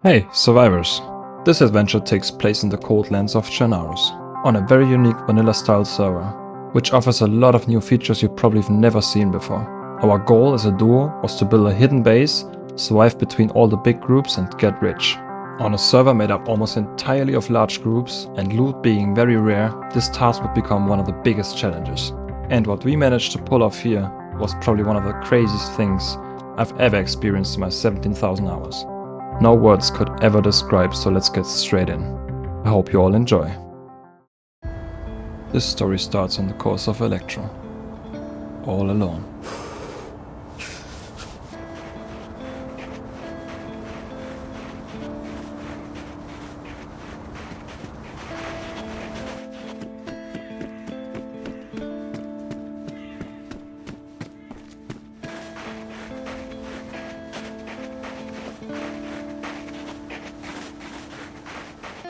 Hey, survivors! This adventure takes place in the cold lands of Chernarus, on a very unique vanilla-style server, which offers a lot of new features you probably have never seen before. Our goal as a duo was to build a hidden base, survive between all the big groups and get rich. On a server made up almost entirely of large groups, and loot being very rare, this task would become one of the biggest challenges. And what we managed to pull off here was probably one of the craziest things I've ever experienced in my 17,000 hours. No words could ever describe, so let's get straight in. I hope you all enjoy. This story starts on the course of Electro. All alone.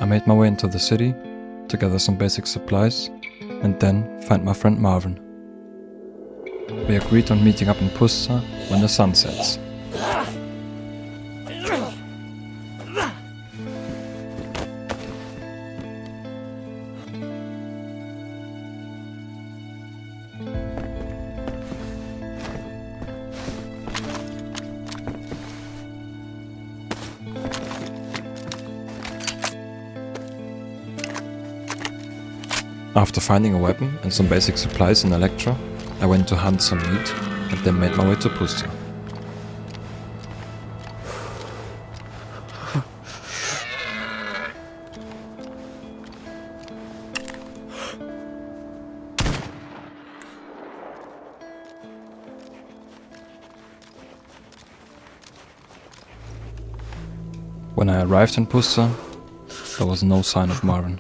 I made my way into the city to gather some basic supplies and then find my friend Marvin. We agreed on meeting up in Pusta when the sun sets. After finding a weapon and some basic supplies in Electra, I went to hunt some meat and then made my way to Pusta. When I arrived in Pusta, there was no sign of Marvin.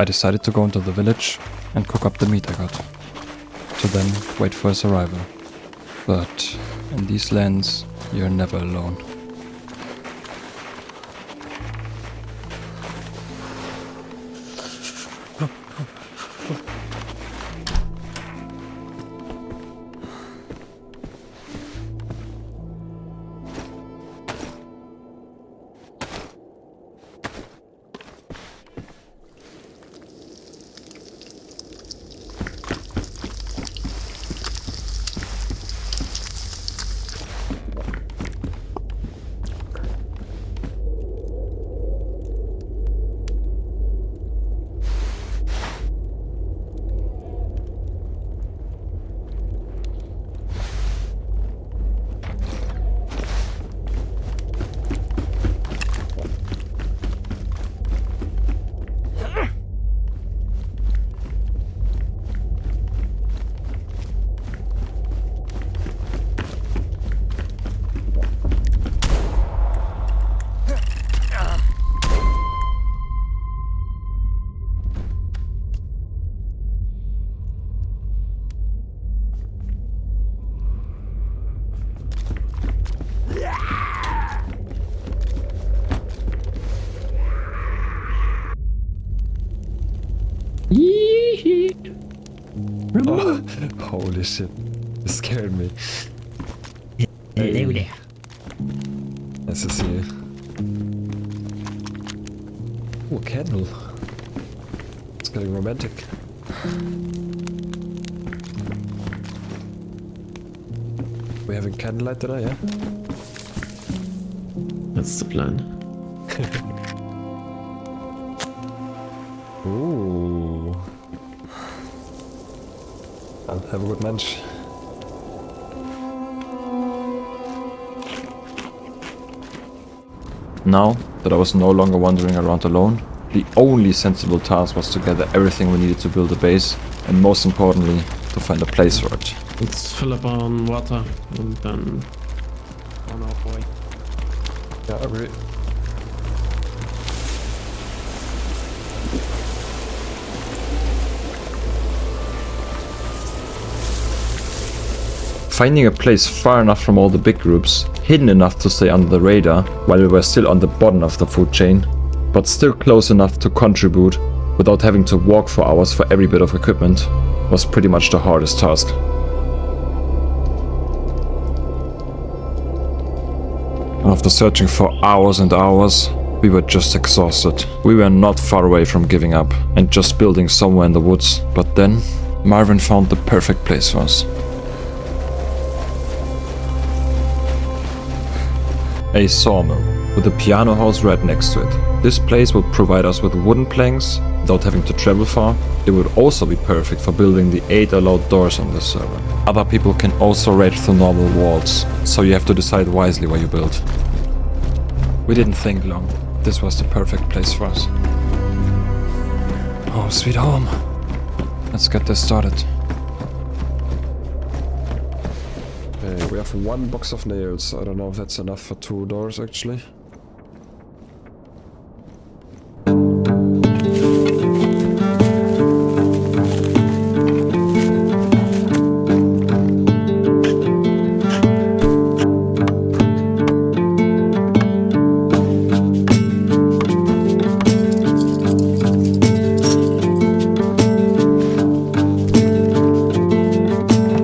I decided to go into the village and cook up the meat I got, to then wait for his arrival. But in these lands, you're never alone. Oh, holy shit, it scared me. Hello there. Nice to see you. Oh, candle. It's getting romantic. We having candlelight today, yeah? That's the plan. Ooh. I'll have a good lunch. Now that I was no longer wandering around alone, the only sensible task was to gather everything we needed to build a base, and most importantly, to find a place for it. Let's fill up on water and then on our way. Yeah, I agree. Finding a place far enough from all the big groups, hidden enough to stay under the radar while we were still on the bottom of the food chain, but still close enough to contribute without having to walk for hours for every bit of equipment, was pretty much the hardest task. After searching for hours and hours, we were just exhausted. We were not far away from giving up and just building somewhere in the woods, but then Marvin found the perfect place for us. A sawmill, with a piano house right next to it. This place would provide us with wooden planks without having to travel far. It would also be perfect for building the 8 allowed doors on this server. Other people can also raid through normal walls, so you have to decide wisely where you build. We didn't think long. This was the perfect place for us. Oh, sweet home. Let's get this started. Okay, we have 1 box of nails. I don't know if that's enough for 2 doors actually.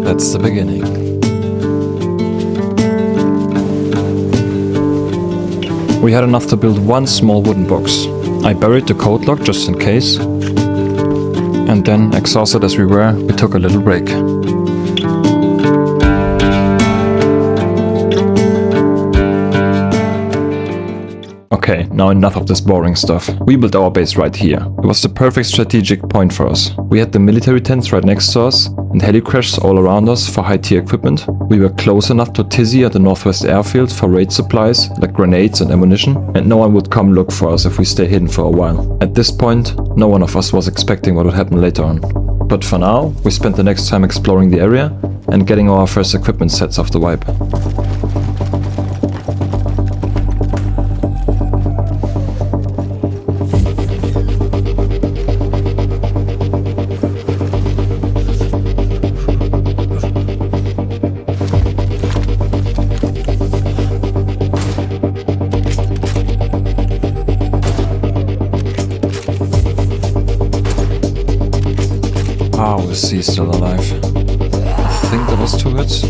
That's the beginning. We had enough to build 1 small wooden box. I buried the code lock just in case. And then, exhausted as we were, we took a little break. Okay, now enough of this boring stuff. We built our base right here. It was the perfect strategic point for us. We had the military tents right next to us, and helicrashers all around us for high-tier equipment. We were close enough to Tizzy at the northwest airfield for raid supplies, like grenades and ammunition, and no one would come look for us if we stay hidden for a while. At this point, no one of us was expecting what would happen later on. But for now, we spent the next time exploring the area and getting our first equipment sets off the wipe. How is he still alive? I think that was 2 hits.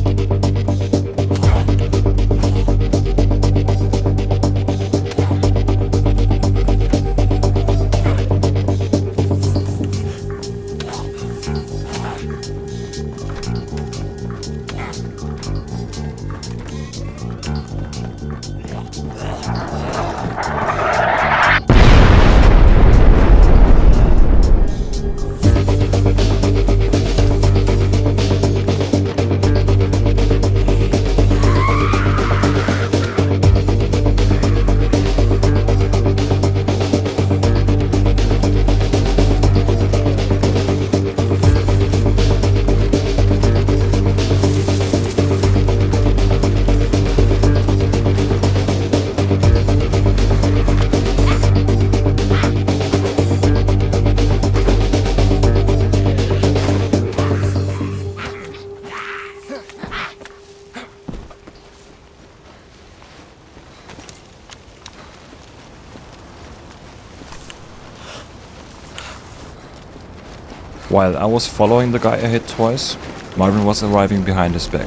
While I was following the guy I hit twice, Marvin was arriving behind his back.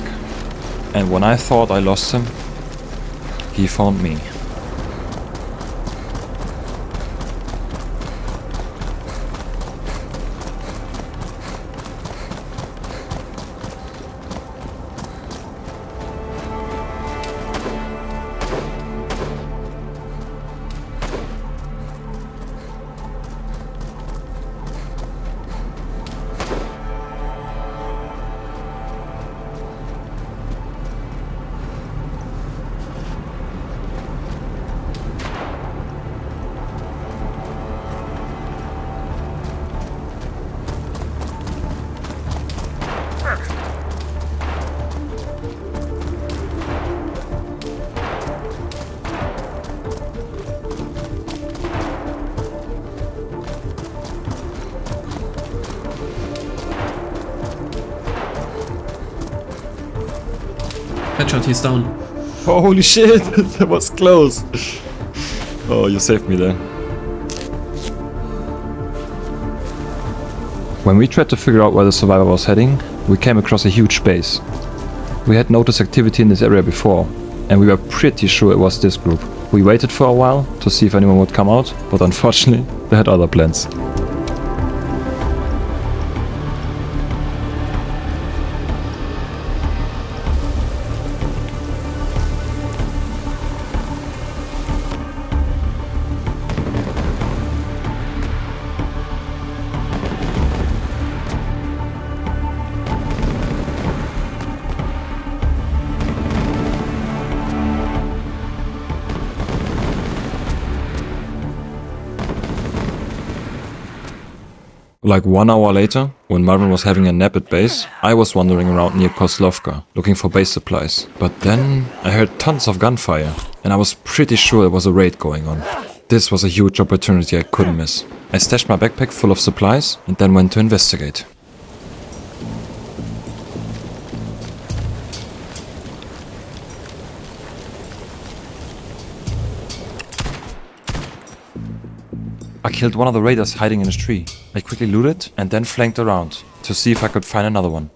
And when I thought I lost him, he found me. Headshot, he's down. Oh, holy shit, that was close. Oh, you saved me there. When we tried to figure out where the survivor was heading, we came across a huge base. We had noticed activity in this area before, and we were pretty sure it was this group. We waited for a while to see if anyone would come out, but unfortunately, they had other plans. Like 1 hour later, when Marvin was having a nap at base, I was wandering around near Kozlovka, looking for base supplies. But then I heard tons of gunfire, and I was pretty sure there was a raid going on. This was a huge opportunity I couldn't miss. I stashed my backpack full of supplies and then went to investigate. I killed one of the raiders hiding in a tree. I quickly looted and then flanked around to see if I could find another one.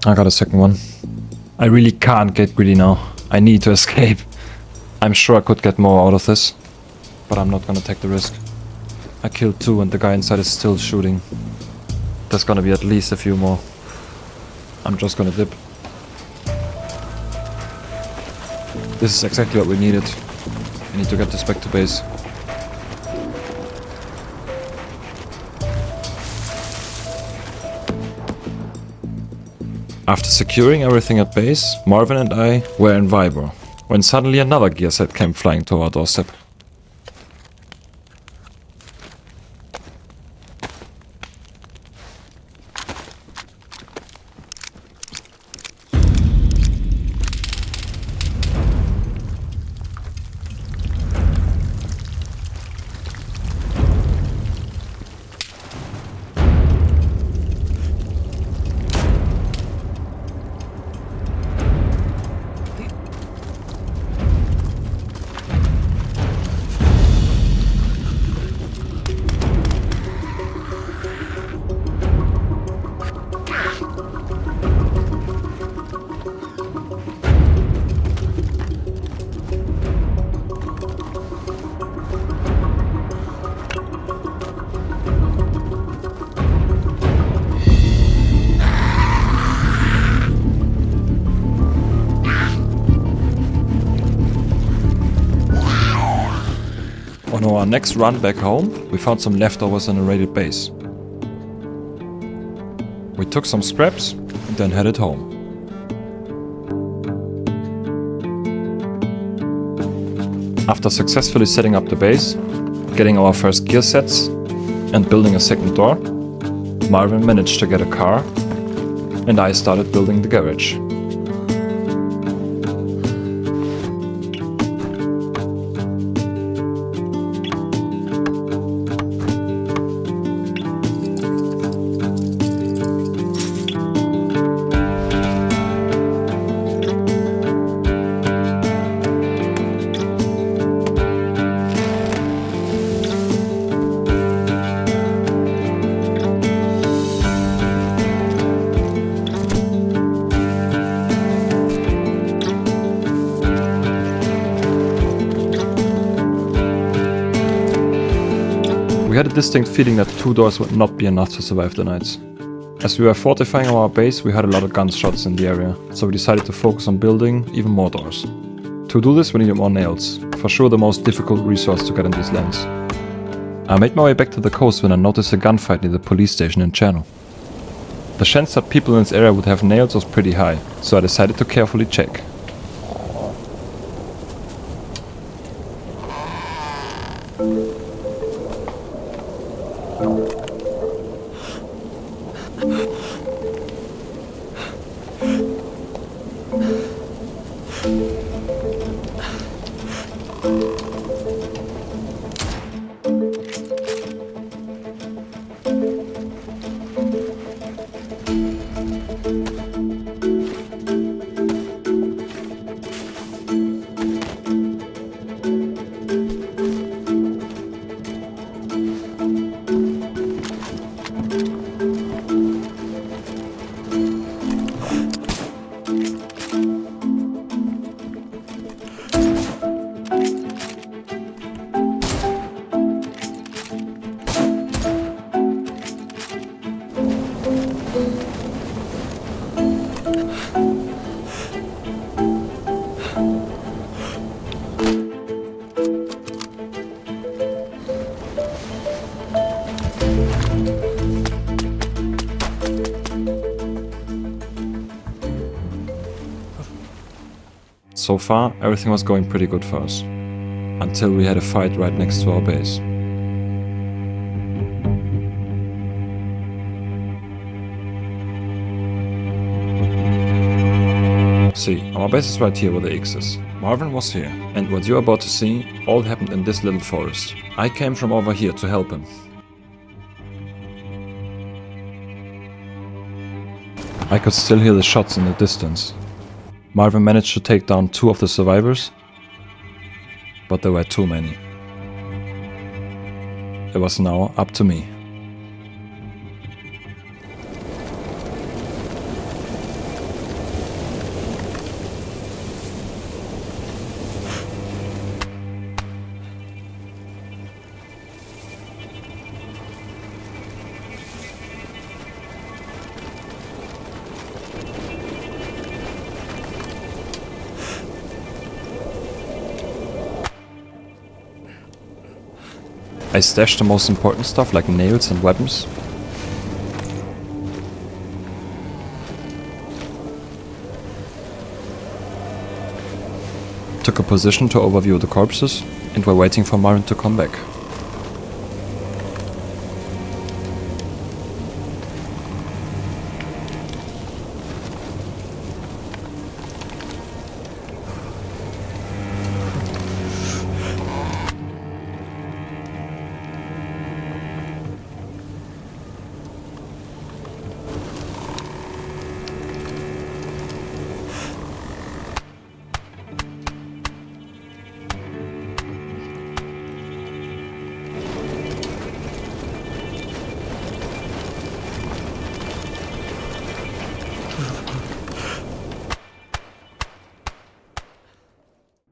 I got a second one. I really can't get greedy now. I need to escape. I'm sure I could get more out of this, but I'm not gonna take the risk. I killed 2 and the guy inside is still shooting. There's gonna be at least a few more. I'm just gonna dip. This is exactly what we needed. I need to get this back to base. After securing everything at base, Marvin and I were in Viber, when suddenly another gear set came flying to our doorstep. On our next run back home, we found some leftovers in a raided base. We took some scraps and then headed home. After successfully setting up the base, getting our first gear sets, and building a second door, Marvin managed to get a car, and I started building the garage. We had a distinct feeling that 2 doors would not be enough to survive the nights. As we were fortifying our base, we heard a lot of gunshots in the area, so we decided to focus on building even more doors. To do this we needed more nails, for sure the most difficult resource to get in these lands. I made my way back to the coast when I noticed a gunfight near the police station in Cherno. The chance that people in this area would have nails was pretty high, so I decided to carefully check. So far, everything was going pretty good for us. Until we had a fight right next to our base. See, our base is right here where the X is. Marvin was here, and what you're about to see all happened in this little forest. I came from over here to help him. I could still hear the shots in the distance. Marvin managed to take down 2 of the survivors, but there were too many. It was now up to me. I stashed the most important stuff like nails and weapons. Took a position to overview the corpses and were waiting for Marvin to come back.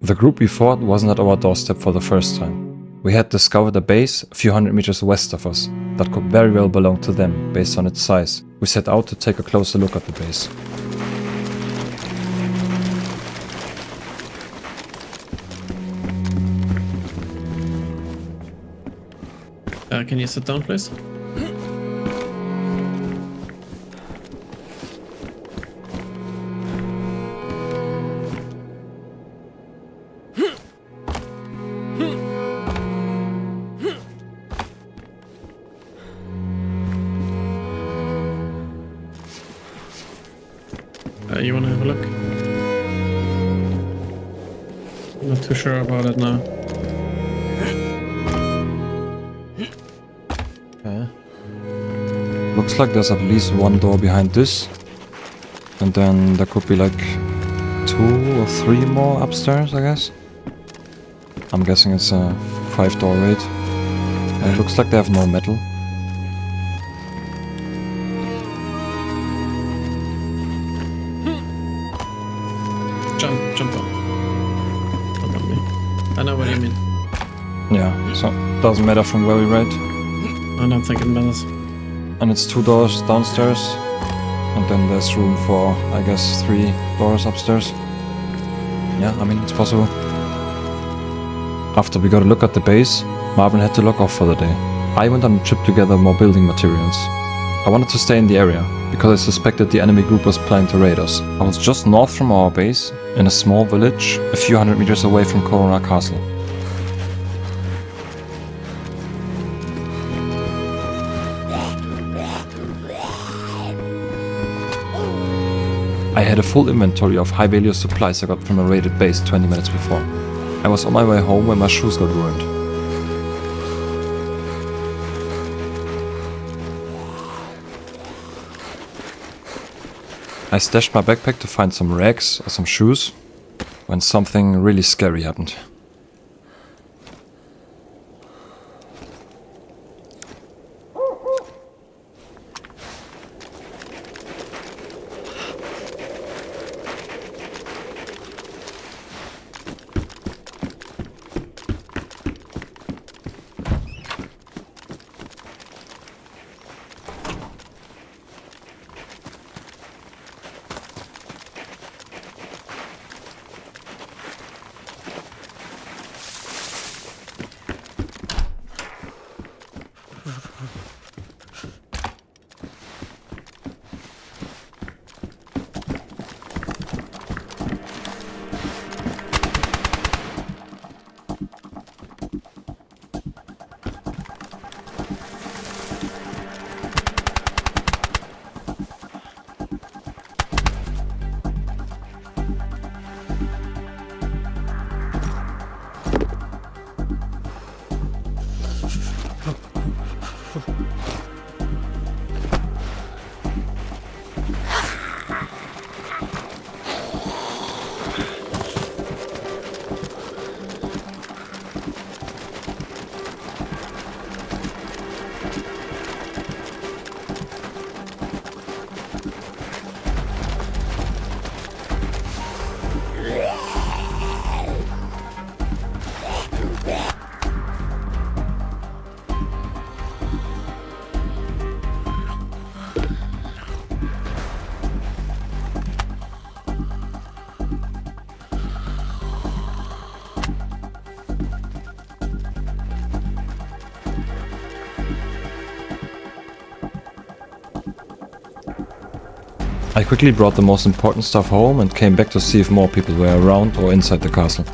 The group we fought wasn't at our doorstep for the first time. We had discovered a base a few hundred meters west of us that could very well belong to them based on its size. We set out to take a closer look at the base. Can you sit down, please? You wanna have a look? I'm not too sure about it now. Okay. Looks like there's at least 1 door behind this. And then there could be like 2 or 3 more upstairs, I guess. I'm guessing it's a 5-door raid. And it looks like they have no metal. Jump on. Jump on me. I know what you mean. Yeah, so doesn't matter from where we raid. I don't think it matters. And it's 2 doors downstairs. And then there's room for, I guess, 3 doors upstairs. Yeah, I mean, it's possible. After we got a look at the base, Marvin had to log off for the day. I went on a trip to gather more building materials. I wanted to stay in the area, because I suspected the enemy group was planning to raid us. I was just north from our base, in a small village, a few hundred meters away from Corona Castle. I had a full inventory of high-value supplies I got from a raided base 20 minutes before. I was on my way home when my shoes got ruined. I stashed my backpack to find some rags or some shoes, when something really scary happened. I quickly brought the most important stuff home and came back to see if more people were around or inside the castle.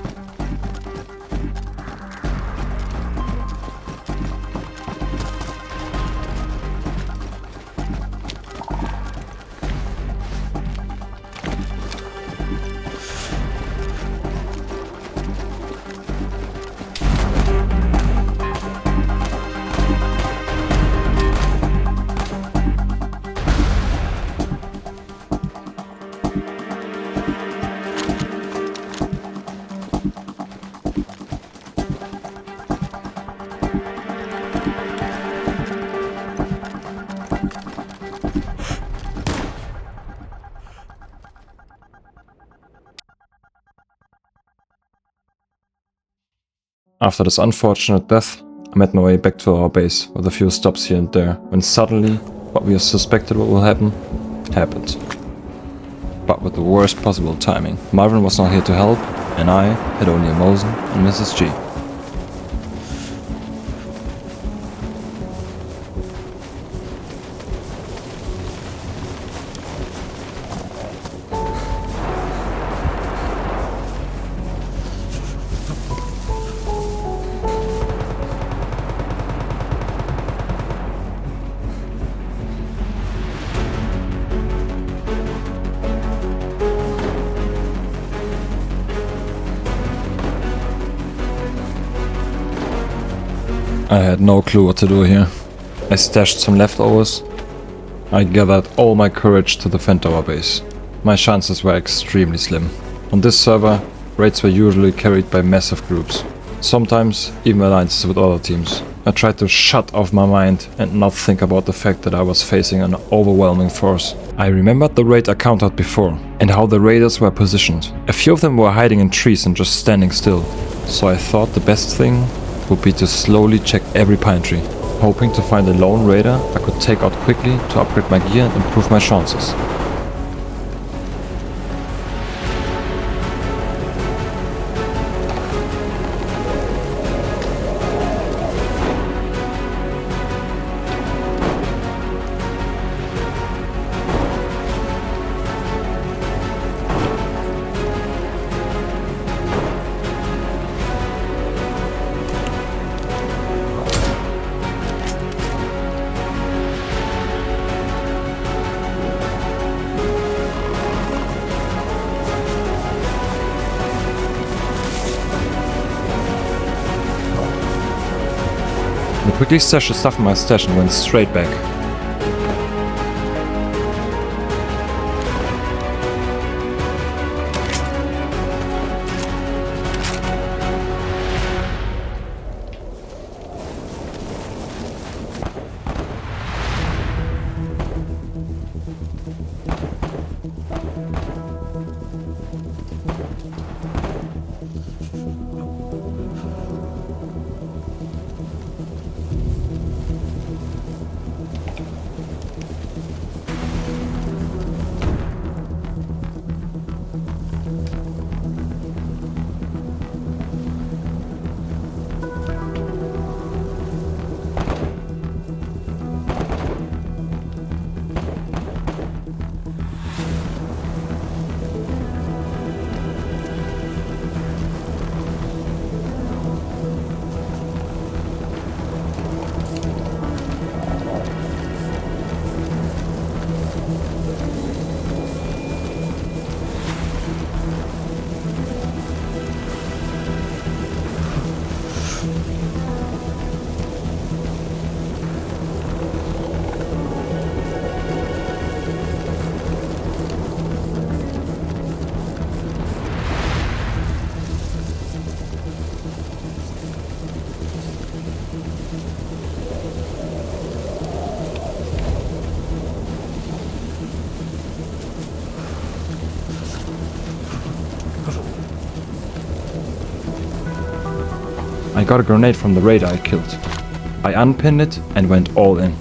After this unfortunate death, I made my way back to our base with a few stops here and there, when suddenly, what we suspected what will happen, happened. But with the worst possible timing. Marvin was not here to help, and I had only a Mosen and Mrs. G. I had no clue what to do here. I stashed some leftovers. I gathered all my courage to defend our base. My chances were extremely slim. On this server, raids were usually carried by massive groups. Sometimes even alliances with other teams. I tried to shut off my mind and not think about the fact that I was facing an overwhelming force. I remembered the raid I countered before and how the raiders were positioned. A few of them were hiding in trees and just standing still. So I thought the best thing would be to slowly check every pine tree, hoping to find a lone raider I could take out quickly to upgrade my gear and improve my chances. I quickly stashed the stuff in my stash and went straight back. I got a grenade from the raider I killed. I unpinned it and went all in.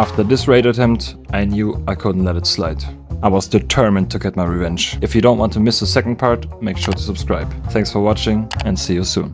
After this raid attempt, I knew I couldn't let it slide. I was determined to get my revenge. If you don't want to miss the second part, make sure to subscribe. Thanks for watching and see you soon.